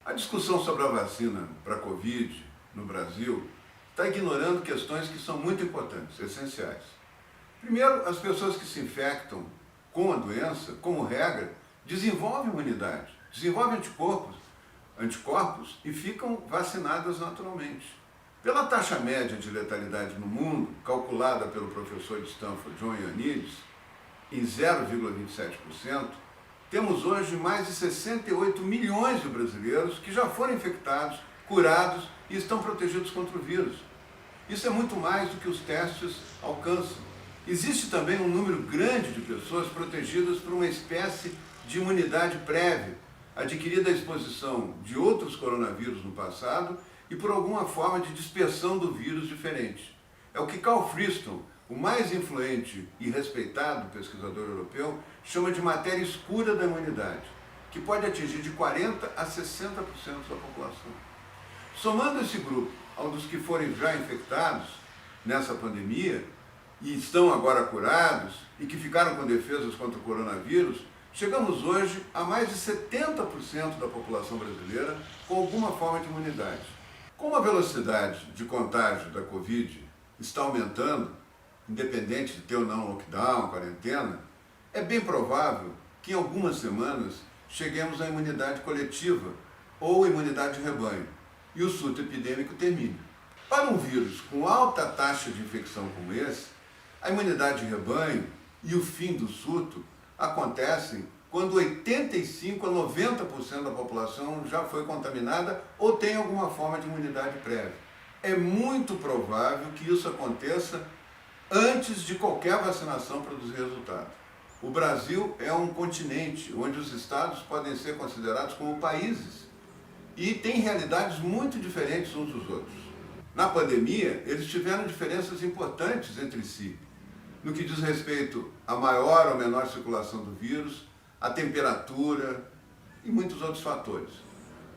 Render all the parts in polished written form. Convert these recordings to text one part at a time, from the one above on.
A discussão sobre a vacina para a Covid no Brasil está ignorando questões que são muito importantes, essenciais. Primeiro, as pessoas que se infectam com a doença, como regra, desenvolvem imunidade, desenvolvem anticorpos e ficam vacinadas naturalmente. Pela taxa média de letalidade no mundo, calculada pelo professor de Stanford, John Ioannidis, em 0,27%, temos hoje mais de 68 milhões de brasileiros que já foram infectados, curados e estão protegidos contra o vírus. Isso é muito mais do que os testes alcançam. Existe também um número grande de pessoas protegidas por uma espécie de imunidade prévia, adquirida à exposição de outros coronavírus no passado e por alguma forma de dispersão do vírus diferente. É o que Carl Friston, o mais influente e respeitado pesquisador europeu, chama de matéria escura da imunidade, que pode atingir de 40% a 60% da população. Somando esse grupo ao dos que forem já infectados nessa pandemia e estão agora curados e que ficaram com defesas contra o coronavírus, chegamos hoje a mais de 70% da população brasileira com alguma forma de imunidade. Como a velocidade de contágio da Covid está aumentando, independente de ter ou não lockdown, quarentena, é bem provável que em algumas semanas cheguemos à imunidade coletiva ou imunidade de rebanho e o surto epidêmico termine. Para um vírus com alta taxa de infecção como esse, a imunidade de rebanho e o fim do surto acontecem quando 85% a 90% da população já foi contaminada ou tem alguma forma de imunidade prévia. É muito provável que isso aconteça antes de qualquer vacinação produzir resultado. O Brasil é um continente onde os estados podem ser considerados como países e tem realidades muito diferentes uns dos outros. Na pandemia, eles tiveram diferenças importantes entre si, no que diz respeito à maior ou menor circulação do vírus, à temperatura e muitos outros fatores.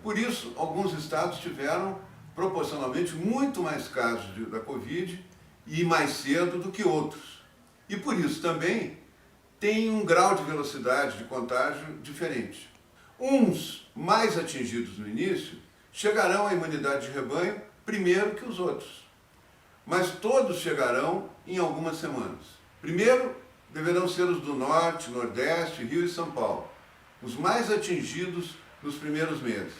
Por isso, alguns estados tiveram proporcionalmente muito mais casos da Covid e mais cedo do que outros. E por isso também tem um grau de velocidade de contágio diferente. Uns mais atingidos no início chegarão à imunidade de rebanho primeiro que os outros, mas todos chegarão em algumas semanas. Primeiro deverão ser os do Norte, Nordeste, Rio e São Paulo, os mais atingidos nos primeiros meses.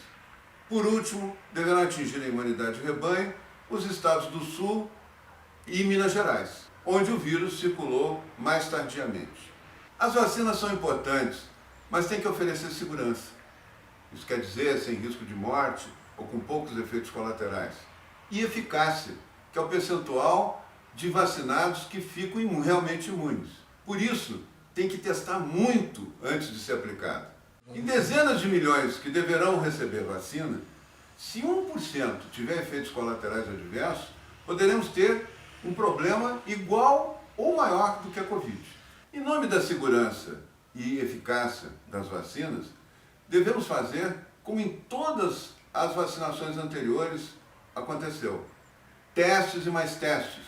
Por último, deverão atingir a imunidade de rebanho os estados do Sul e Minas Gerais, onde o vírus circulou mais tardiamente. As vacinas são importantes, mas têm que oferecer segurança. Isso quer dizer sem risco de morte ou com poucos efeitos colaterais. E eficácia, que é o percentual de vacinados que ficam realmente imunes. Por isso, tem que testar muito antes de ser aplicado. Em dezenas de milhões que deverão receber vacina, se 1% tiver efeitos colaterais adversos, poderemos ter um problema igual ou maior do que a Covid. Em nome da segurança e eficácia das vacinas, devemos fazer como em todas as vacinações anteriores aconteceu. Testes e mais testes,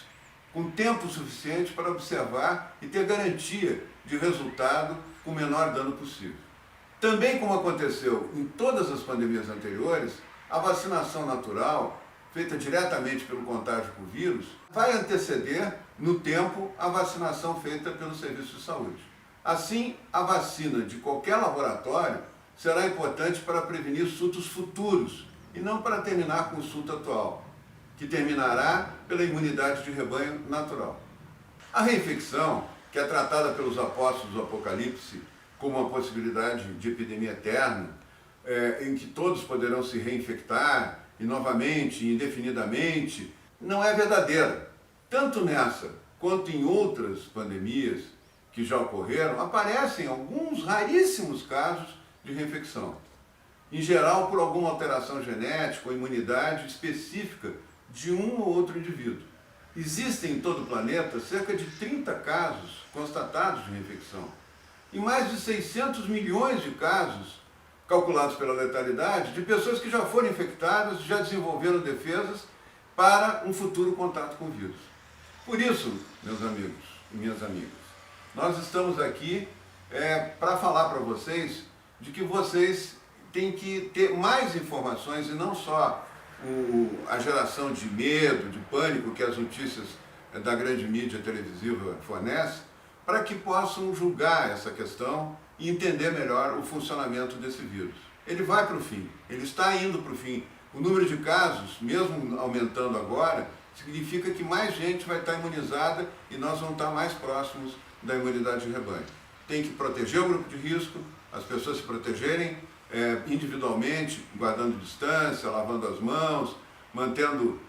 com tempo suficiente para observar e ter garantia de resultado com o menor dano possível. Também como aconteceu em todas as pandemias anteriores, a vacinação natural, feita diretamente pelo contágio com o vírus, vai anteceder no tempo a vacinação feita pelo serviço de saúde. Assim, a vacina de qualquer laboratório será importante para prevenir surtos futuros e não para terminar com o surto atual, que terminará pela imunidade de rebanho natural. A reinfecção, que é tratada pelos apóstolos do Apocalipse como uma possibilidade de epidemia eterna, em que todos poderão se reinfectar e novamente, indefinidamente, não é verdadeira. Tanto nessa quanto em outras pandemias que já ocorreram, aparecem alguns raríssimos casos de reinfecção. Em geral, por alguma alteração genética ou imunidade específica de um ou outro indivíduo. Existem em todo o planeta cerca de 30 casos constatados de reinfecção e mais de 600 milhões de casos calculados pela letalidade de pessoas que já foram infectadas, já desenvolveram defesas para um futuro contato com o vírus. Por isso, meus amigos e minhas amigas, nós estamos aqui para falar para vocês de que vocês tem que ter mais informações e não só a geração de medo, de pânico que as notícias da grande mídia televisiva fornecem, para que possam julgar essa questão e entender melhor o funcionamento desse vírus. Ele vai para o fim, ele está indo para o fim. O número de casos, mesmo aumentando agora, significa que mais gente vai estar imunizada e nós vamos estar mais próximos da imunidade de rebanho. Tem que proteger o grupo de risco, as pessoas se protegerem individualmente, guardando distância, lavando as mãos, mantendo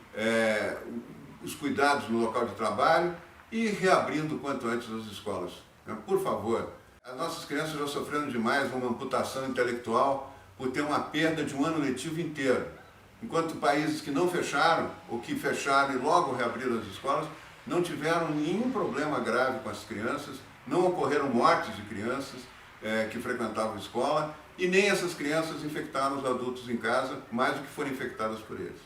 os cuidados no local de trabalho e reabrindo quanto antes as escolas. Por favor, as nossas crianças já sofreram demais uma amputação intelectual por ter uma perda de um ano letivo inteiro. Enquanto países que não fecharam, ou que fecharam e logo reabriram as escolas, não tiveram nenhum problema grave com as crianças, não ocorreram mortes de crianças que frequentavam a escola, e nem essas crianças infectaram os adultos em casa, mais do que foram infectadas por eles.